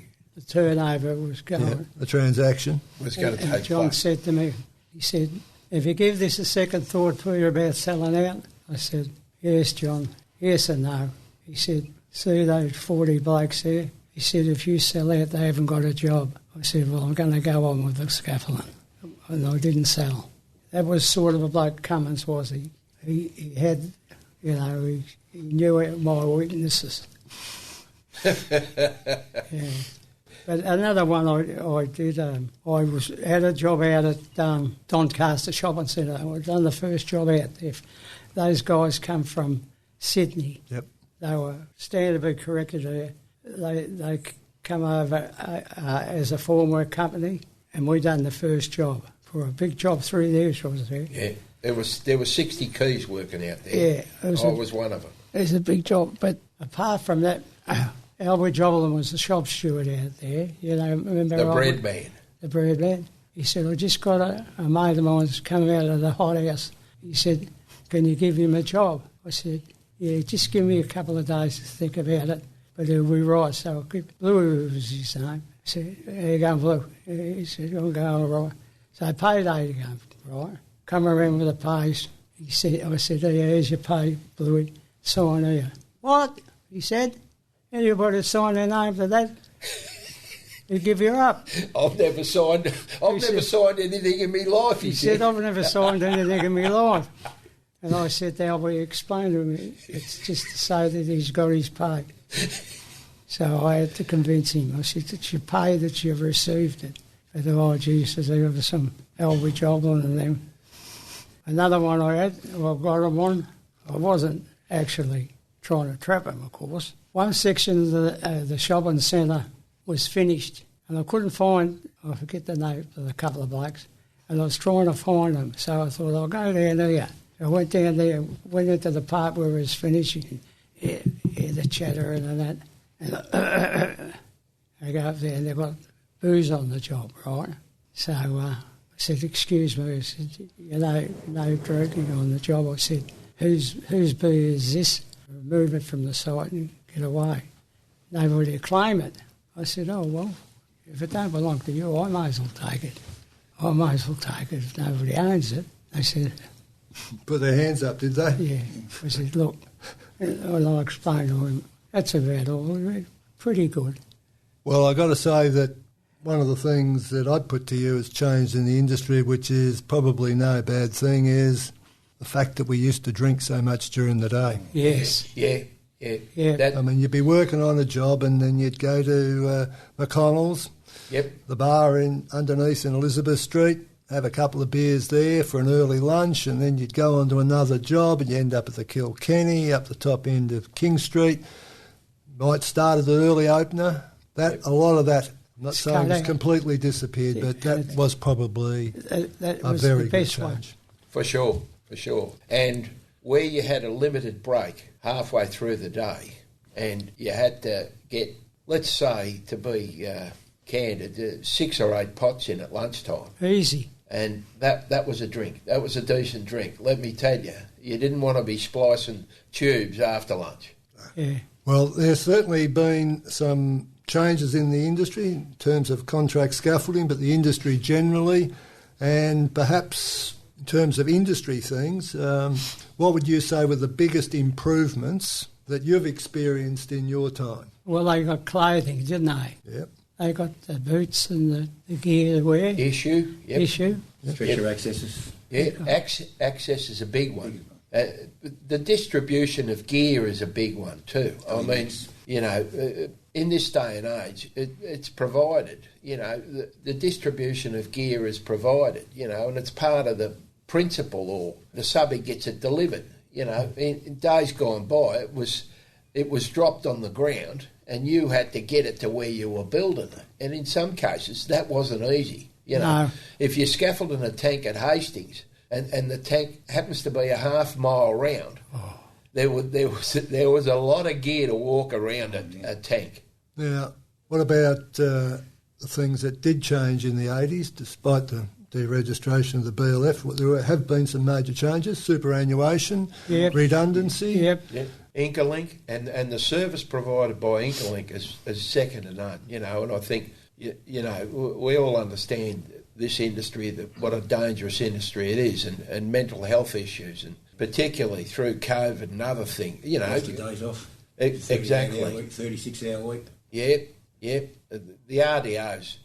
turnover was going. Yeah, the transaction. Was going to And take John place. said to me, he said, "If you give this a second thought before you're about selling out?" I said, "Yes, John, yes and no." He said, "See those 40 blokes there?" He said, "If you sell out, they haven't got a job." I said, "Well, I'm going to go on with the scaffolding." And I didn't sell. That was sort of a bloke Cummins, was he? He had, you know, he knew my weaknesses. Yeah. But another one I did, I had a job out at Doncaster Shopping Centre. I'd done the first job out there. Those guys come from Sydney. Yep. They were standing to be corrected there. They come over as a formwork company, and we done the first job for a big job. 3 years was there. Yeah, there were 60 keys working out there. Yeah, I was one of them. It was a big job. But apart from that, Albert Jobelin was the shop steward out there. You know, remember The Albert? bread man. The bread man. He said, "I just got a mate of mine's coming out of the hothouse." He said, "Can you give him a job?" I said, "Yeah, just give me a couple of days to think about it, but it'll be right." So Blue was his name. I said, "How you going, Blue?" He said, "I'm going all right." So payday to go, right? Come around with the pays. He said, I said, "Hey, here's your pay, Bluey. Sign here." "What?" he said. "Anybody sign their name for that? He'll give you up." I've never signed anything in my life, He said, "I've never signed anything in my life." And I said, "Albert, explain to him, it's just to say that he's got his pay." So I had to convince him. I said, "It's your pay that you've received it." But oh, gee, says there was some Albert Joblin and them. Another one I had, I got him on. I wasn't actually trying to trap him, of course. One section of the shopping centre was finished, and I couldn't find, I forget the name of a couple of blokes, and I was trying to find them. So I thought, I'll go down there. I went down there, went into the part where it was finishing, hear the chatter and that. And I go up there and they've got booze on the job, right? So I said, "Excuse me," I said, no drinking on the job. I said, whose beer is this? Remove it from the site and get away. Nobody would claim it. I said, "Oh, well, if it don't belong to you, I may as well take it. I may as well take it if nobody owns it." They said, Put their hands up, did they? "Yeah." I said, "Look," and I explained to him, "That's about all. Pretty good." Well, I've got to say that one of the things that I'd put to you has changed in the industry, which is probably no bad thing, is the fact that we used to drink so much during the day. Yes. Yeah. Yeah. I mean, you'd be working on a job and then you'd go to McConnell's, Yep. the bar underneath in Elizabeth Street, have a couple of beers there for an early lunch, and then you'd go on to another job and you end up at the Kilkenny, up the top end of King Street. Might start at the early opener. A lot of that, I'm not saying it's completely disappeared, but that was probably That a was very the good best one. change. For sure. And where you had a limited break halfway through the day and you had to get, let's say, to be candid, 6 or 8 pots in at lunchtime. Easy. And that was a drink. That was a decent drink. Let me tell you, you didn't want to be splicing tubes after lunch. Yeah. Well, there's certainly been some changes in the industry in terms of contract scaffolding, but the industry generally, and perhaps in terms of industry things, what would you say were the biggest improvements that you've experienced in your time? Well, they got clothing, didn't they? Yep. They got the boots and the gear to wear. Issue. Yep. Issue. Stretcher accesses. Yeah, access is a big one. The distribution of gear is a big one too. I mean, you know, in this day and age, it's provided. You know, the distribution of gear is provided. You know, and it's part of the principle, or the subby gets it delivered. You know, in days gone by, it was dropped on the ground, and you had to get it to where you were building it. And in some cases, that wasn't easy. You know, No. if you're scaffolding a tank at Hastings, and the tank happens to be a half mile round, there was a lot of gear to walk around a tank. Now, what about the things that did change in the 80s, despite the deregistration of the BLF? There have been some major changes: superannuation, Yep. redundancy. Yep. Yeah. Incolink and the service provided by Incolink is second to none. You know, and I think you know we all understand this industry, what a dangerous industry it is, and mental health issues, and particularly through COVID and other things. You know, Most of the days off. Exactly. 36-hour week. Yep. The RDOs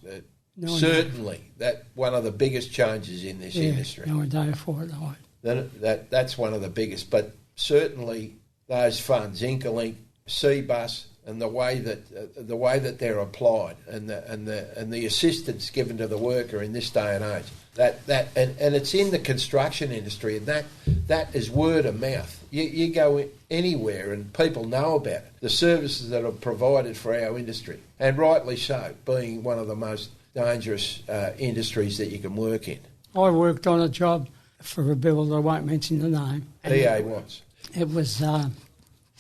No, certainly that one of the biggest changes in this industry. No day fortnight. That's one of the biggest, but certainly those funds, Incolink, CBus, and the way that they're applied, and the assistance given to the worker in this day and age, and it's in the construction industry, and that is word of mouth. You go anywhere and people know about it, the services that are provided for our industry, and rightly so, being one of the most dangerous industries that you can work in. I worked on a job for a builder, I won't mention the name. and EA Watts. It was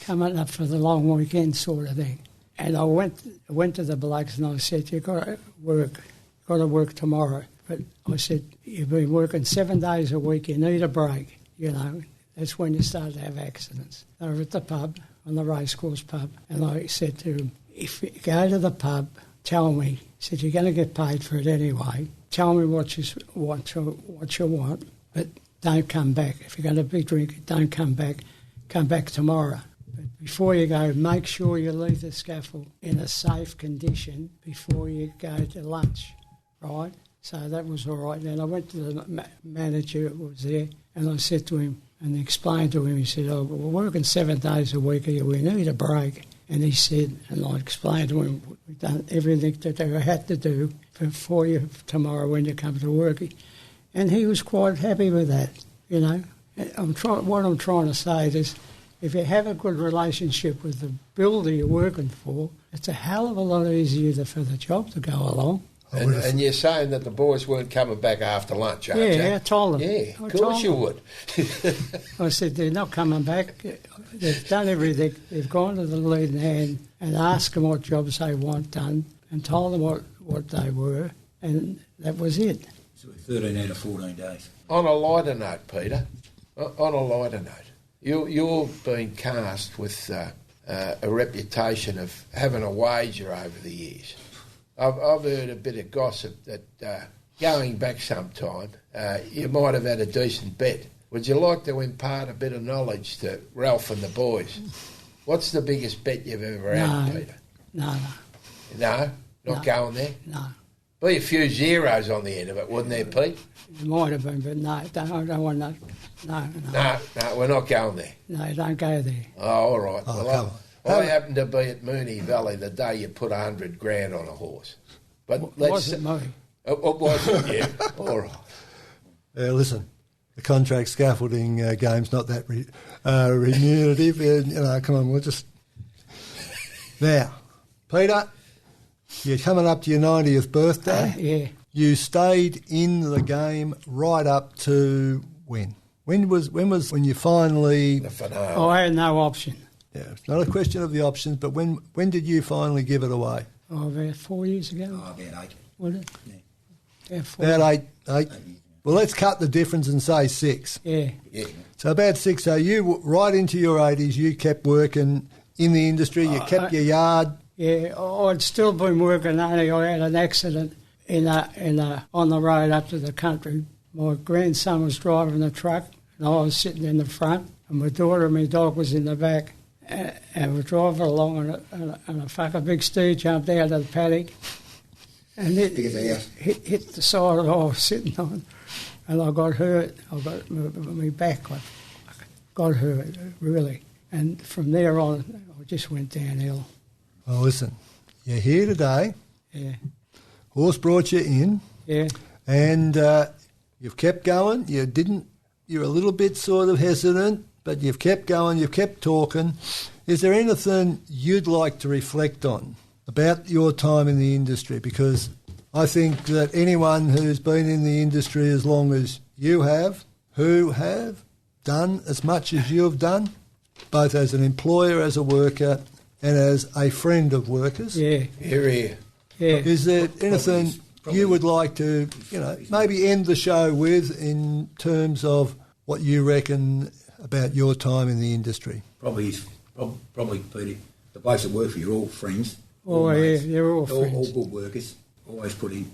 coming up for the long weekend sort of thing. And I went to the blokes and I said, you've got to work tomorrow. But I said, you've been working 7 days a week, you need a break, you know. That's when you start to have accidents. They were at the pub, on the racecourse pub, and I said to them, if you go to the pub, tell me, he said, you're going to get paid for it anyway, tell me what you want, but don't come back. If you're going to be drinking, don't come back tomorrow. But before you go, make sure you leave the scaffold in a safe condition before you go to lunch, right? So that was all right. Then I went to the manager who was there, and I said to him, and explained to him, he said, oh, we're working 7 days a week here, we need a break. And he said, and I explained to him, we've done everything that they had to do for you tomorrow when you come to work. And he was quite happy with that, you know. What I'm trying to say is, if you have a good relationship with the builder you're working for, it's a hell of a lot easier for the job to go along. And you're saying that the boys weren't coming back after lunch, aren't you? Yeah, I told them. Yeah, of course you would. I said, they're not coming back. They've done everything. They've gone to the leading hand and asked them what jobs they want done and told them what they were, and that was it. So 13 out of 14 days. On a lighter note, Peter, you're being cast with a reputation of having a wager over the years. I've heard a bit of gossip that going back some time, you might have had a decent bet. Would you like to impart a bit of knowledge to Ralph and the boys? What's the biggest bet you've ever had, Peter? No. No? Not going there? No. Be a few zeros on the end of it, wouldn't there, Pete? It might have been, but no, I don't want that. No. No, we're not going there. No, don't go there. Oh, all right. Oh, Well, come on. I happened to be at Moonee Valley the day you put 100 grand on a horse. But Wasn't me. It wasn't you. All right. Listen, the contract scaffolding game's not that remunerative. Come on, we'll just... Now, Peter, you're coming up to your 90th birthday. Yeah. You stayed in the game right up to when? When you finally... The finale. Oh, I had no option. Yeah, it's not a question of the options, but when did you finally give it away? Oh, about 4 years ago. Oh, about 8. Was it? Yeah. About 4. About eight. Well, let's cut the difference and say 6. Yeah. Yeah. So about 6. So you, right into your 80s, you kept working in the industry. You kept your yard. Yeah, I'd still been working, only I had an accident on the road up to the country My grandson was driving the truck, and I was sitting in the front, and my daughter and my dog was in the back. And we're driving along, and a fucking big steer jumped out of the paddock, and Big as a house. hit the side that I was sitting on, and I got hurt. I got my back, I got hurt, really. And from there on, I just went downhill. Well, listen, you're here today. Yeah, Horse brought you in, yeah. and you've kept going. You're a little bit sort of hesitant, but you've kept going, you've kept talking. Is there anything you'd like to reflect on about your time in the industry? Because I think that anyone who's been in the industry as long as you have, who have done as much as you've done, both as an employer, as a worker, and as a friend of workers. Yeah, Here. yeah. Is there anything you would like to, maybe end the show with in terms of what you reckon about your time in the industry? Probably, Peter, the blokes that work for you are all friends. Oh, yeah, mates, they're all friends. All good workers. Always put in.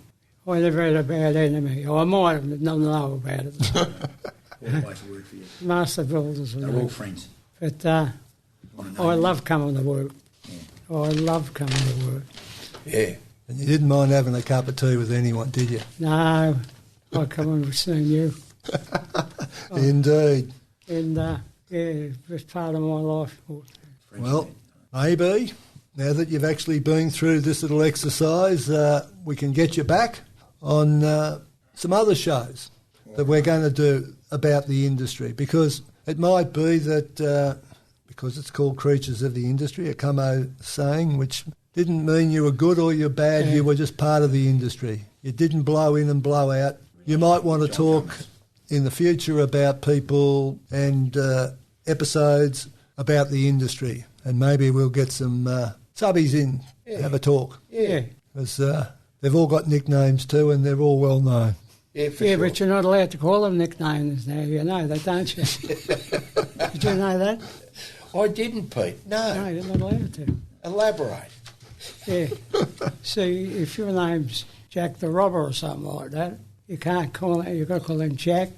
I never had a bad enemy. I might have not know about it. All the blokes that work for you. Master builders and They're all that. friends. But Want to know I them. love coming to work. Yeah. I love coming to work. Yeah. And you didn't mind having a cup of tea with anyone, did you? No, I come and seeing you. Indeed. And, yeah, it's part of my life. Friends, Well, yeah. maybe now that you've actually been through this little exercise, we can get you back on some other shows that we're going to do about the industry, because it might be that because it's called Creatures of the Industry, a Como saying, which didn't mean you were good or you're bad, Yeah. you were just part of the industry. You didn't blow in and blow out. You might want to talk in the future about people and episodes about the industry, and maybe we'll get some subbies in, have a talk. Yeah. Because they've all got nicknames too, and they're all well known. Yeah, for Yeah, sure. but you're not allowed to call them nicknames now. You know that, don't you? Did you know that? I didn't, Pete. No, No. you're not allowed to. Elaborate. Yeah. See, if your name's Jack the Robber or something like that, you can't call him. You've got to call him Jack.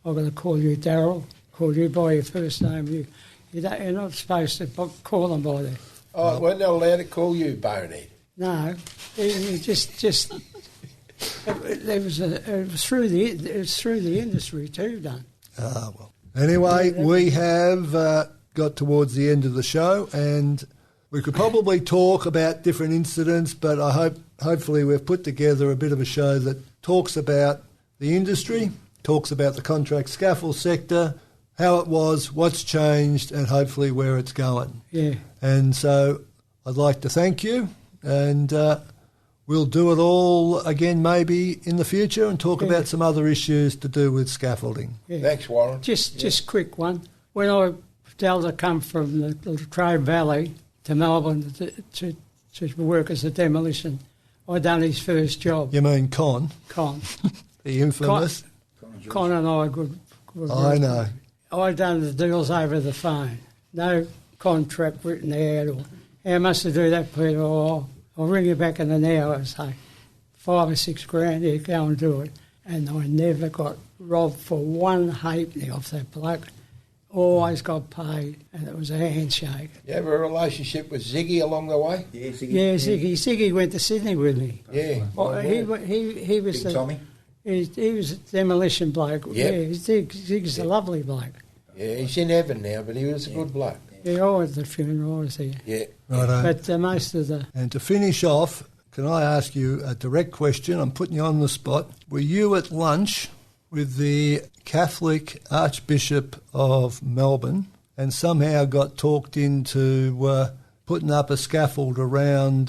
I've got to call you Daryl. Call you by your first name. You're not supposed to call them by that. Oh, we're not allowed to call you Bonehead. No, it just it was through the industry too, done. Ah, well. Anyway, we have got towards the end of the show, and we could probably talk about different incidents, but hopefully we've put together a bit of a show that talks about the industry, talks about the contract scaffold sector, how it was, what's changed, and hopefully where it's going. Yeah. And so I'd like to thank you, and we'll do it all again maybe in the future and talk about some other issues to do with scaffolding. Yeah. Thanks, Warren. Just quick one. When Delta come from the Latrobe Valley to Melbourne to work as a demolition, I done his first job. You mean Con, Con the infamous? and I good I know. I done the deals over the phone. No contract written out or how much to do that, Peter? Oh, I'll ring you back in an hour and say, 5 or 6 grand, yeah, go and do it. And I never got robbed for one halfpenny off that bloke. Always got paid, and it was a handshake. You have a relationship with Ziggy along the way? Yeah, Ziggy. Yeah, Ziggy went to Sydney with me. Yeah. Oh, he was Big Tommy. he was a demolition bloke. Yep. Yeah, Ziggy's a lovely bloke. Yeah, he's in heaven now, but he was a good bloke. Yeah, I was at the funeral, I was there. Yeah. Righto. But most of the... And to finish off, can I ask you a direct question? I'm putting you on the spot. Were you at lunch with the Catholic Archbishop of Melbourne and somehow got talked into putting up a scaffold around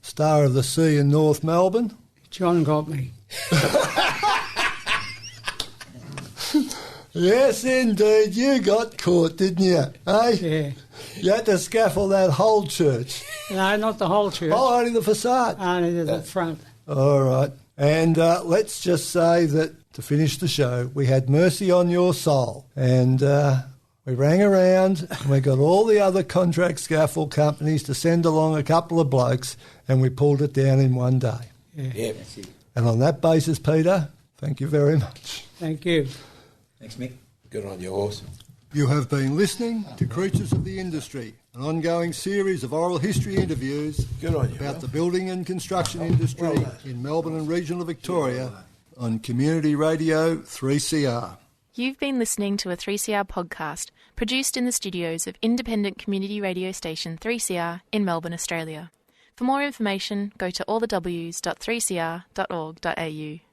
Star of the Sea in North Melbourne? John got me. Yes, indeed. You got caught, didn't you? Eh? Yeah. You had to scaffold that whole church. No, not the whole church. Oh, only the facade. Only the front. All right. And let's just say that to finish the show, we had mercy on your soul. And we rang around and we got all the other contract scaffold companies to send along a couple of blokes, and we pulled it down in one day. Yeah. Yeah. That's it. And on that basis, Peter, Thank you very much. Thank you. Thanks, Mick. Good on you, horse. You have been listening to Creatures of the Industry, an ongoing series of oral history interviews Good on you, about Will. the building and construction industry in Melbourne and regional Victoria on Community Radio 3CR. You've been listening to a 3CR podcast produced in the studios of independent community radio station 3CR in Melbourne, Australia. For more information, go to allthews.3cr.org.au.